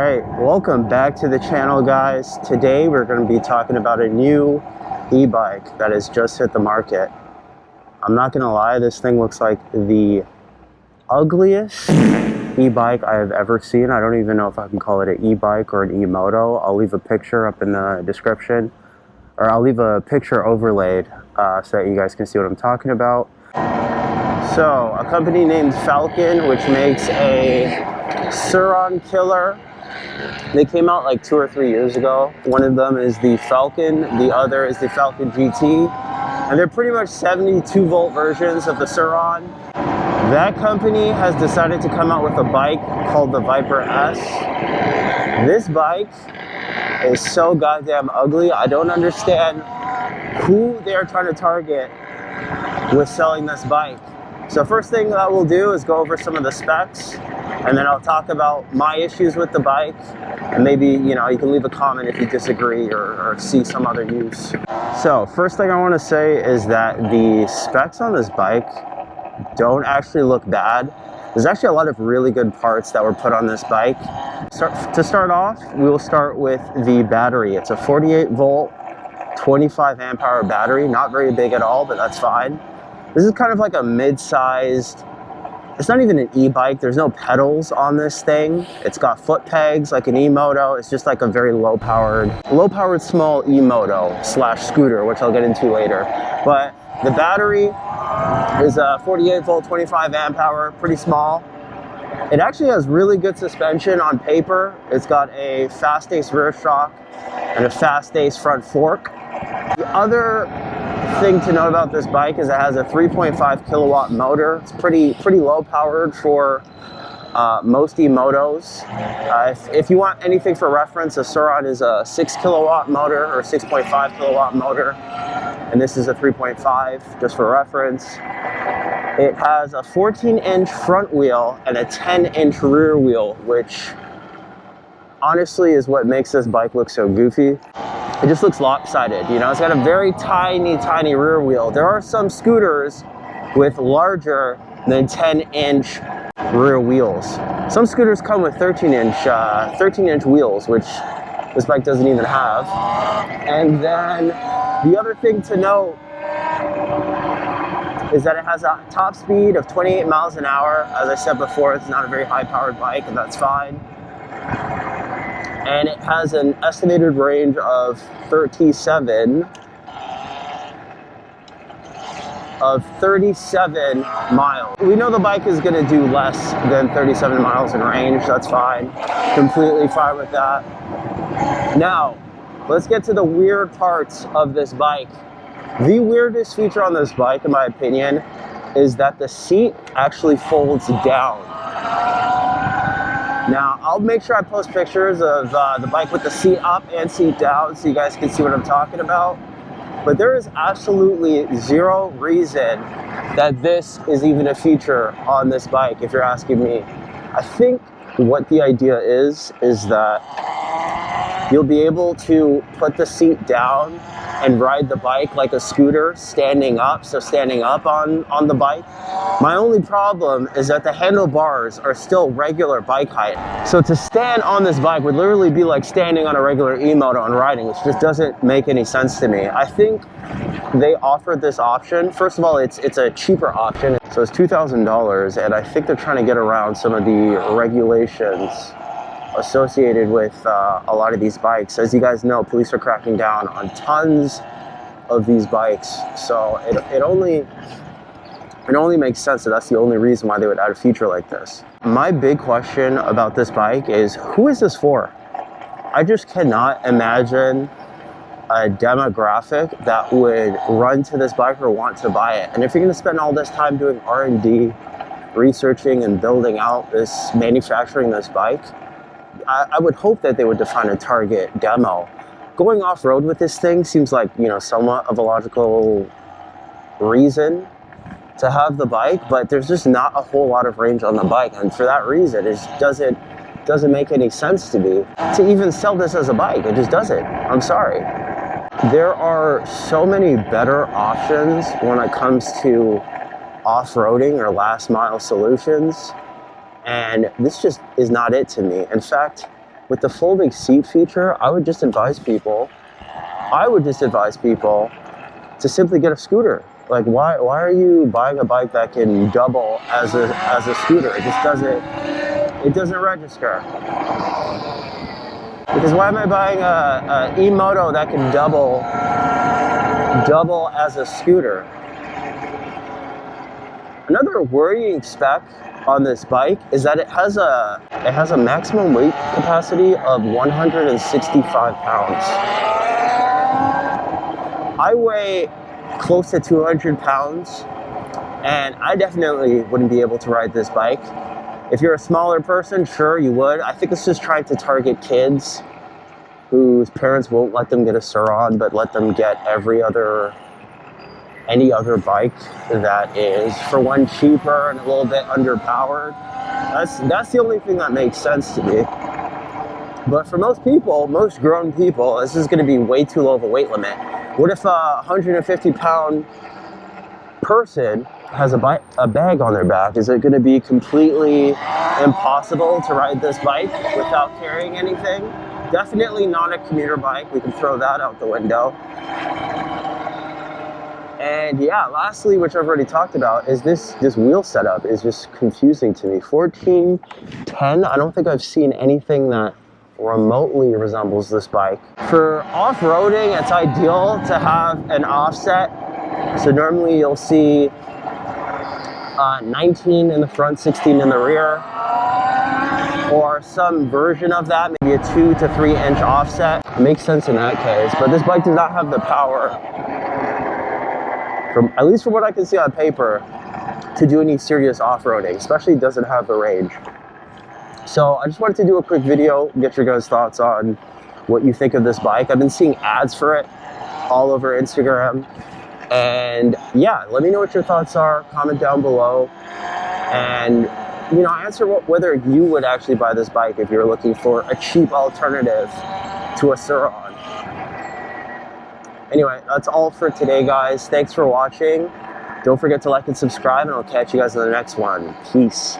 Alright, welcome back to the channel, guys. Today we're going to be talking about a new e-bike that has just hit the market. I'm not going to lie, this thing looks like the ugliest e-bike I have ever seen. I don't even know if I can call it an e-bike or an e-moto. I'll leave a picture up in the description, or I'll leave a picture overlaid so that you guys can see what I'm talking about. So, a company named Falken, which makes a Sur-Ron Killer. They came out like 2 or 3 years ago. One of them is the Falken, the other is the Falken GT. And they're pretty much 72 volt versions of the Sur-Ron. That company has decided to come out with a bike called the Viper S. This bike is so goddamn ugly. I don't understand who they're trying to target with selling this bike. So first thing that we'll do is go over some of the specs, and then I'll talk about my issues with the bike, and maybe, you know, you can leave a comment if you disagree or see some other use. So first thing I want to say is that the specs on this bike don't actually look bad. There's actually a lot of really good parts that were put on this bike. To start off, we will start with the battery. It's a 48 volt, 25 amp hour battery. Not very big at all, but that's fine. This is kind of like a mid-sized, it's not even an e-bike, there's no pedals on this thing. It's got foot pegs like an e-moto. It's just like a very low-powered small e-moto slash scooter, which I'll get into later. But the battery is a 48 volt, 25 amp hour, pretty small. It actually has really good suspension on paper. It's got a Fastace rear shock and a Fastace front fork. The other thing to note about this bike is it has a 3.5 kilowatt motor. It's pretty low powered for most e-motos. If you want anything for reference, a Sur-Ron is a 6 kilowatt motor or 6.5 kilowatt motor, and this is a 3.5, just for reference. It has a 14-inch front wheel and a 10-inch rear wheel, which honestly is what makes this bike look so goofy. It just looks lopsided, you know? It's got a very tiny rear wheel. There are some scooters with larger than 10-inch rear wheels. Some scooters come with 13-inch wheels, which this bike doesn't even have. And then the other thing to note is that it has a top speed of 28 miles an hour. As I said before, it's not a very high-powered bike, and that's fine. And it has an estimated range of 37 miles. We know the bike is going to do less than 37 miles in range. That's fine. Completely fine with that. Now, let's get to the weird parts of this bike. The weirdest feature on this bike, in my opinion, is that the seat actually folds down. Now, I'll make sure I post pictures of the bike with the seat up and seat down so you guys can see what I'm talking about. But there is absolutely zero reason that this is even a feature on this bike, if you're asking me. I think what the idea is that you'll be able to put the seat down and ride the bike like a scooter, standing up, so standing up on the bike. My only problem is that the handlebars are still regular bike height. So to stand on this bike would literally be like standing on a regular e-moto and riding, which just doesn't make any sense to me. I think they offered this option. First of all, it's a cheaper option. So it's $2,000, and I think they're trying to get around some of the regulations associated with a lot of these bikes. As you guys know, police are cracking down on tons of these bikes. So it only makes sense that that's the only reason why they would add a feature like this. My big question about this bike is, who is this for? I just cannot imagine a demographic that would run to this bike or want to buy it. And if you're going to spend all this time doing R&D, researching and building out this, manufacturing this bike, I would hope that they would define a target demo. Going off-road with this thing seems like, you know, somewhat of a logical reason to have the bike, but there's just not a whole lot of range on the bike, and for that reason, it just doesn't make any sense to me to even sell this as a bike. It just doesn't. I'm sorry. There are so many better options when it comes to off-roading or last-mile solutions. And this just is not it to me. In fact, with the folding seat feature, I would just advise people to simply get a scooter. Like, why are you buying a bike that can double as a scooter? It just doesn't register. Because why am I buying a e-moto that can double as a scooter? Another worrying spec on this bike is that it has a maximum weight capacity of 165 pounds. I weigh close to 200 pounds, and I definitely wouldn't be able to ride this bike. If you're a smaller person, sure, you would. I think it's just trying to target kids whose parents won't let them get a Sur-Ron, but let them get any other bike that is, for one, cheaper and a little bit underpowered. That's the only thing that makes sense to me. But for most people, most grown people, this is going to be way too low of a weight limit. What if a 150-pound person has a bag on their back? Is it going to be completely impossible to ride this bike without carrying anything? Definitely not a commuter bike. We can throw that out the window. And yeah, lastly, which I've already talked about, is this wheel setup is just confusing to me. 1410, I don't think I've seen anything that remotely resembles this bike. For off-roading, it's ideal to have an offset. So normally you'll see 19 in the front, 16 in the rear, or some version of that, maybe a 2 to 3 inch offset. It makes sense in that case, but this bike does not have the power, at least from what I can see on paper, to do any serious off-roading, especially it doesn't have the range. So I just wanted to do a quick video, get your guys' thoughts on what you think of this bike. I've been seeing ads for it all over Instagram. And yeah, let me know what your thoughts are, comment down below. And answer whether you would actually buy this bike if you're looking for a cheap alternative to a Sur-Ron. Anyway, that's all for today, guys. Thanks for watching. Don't forget to like and subscribe, and I'll catch you guys in the next one. Peace.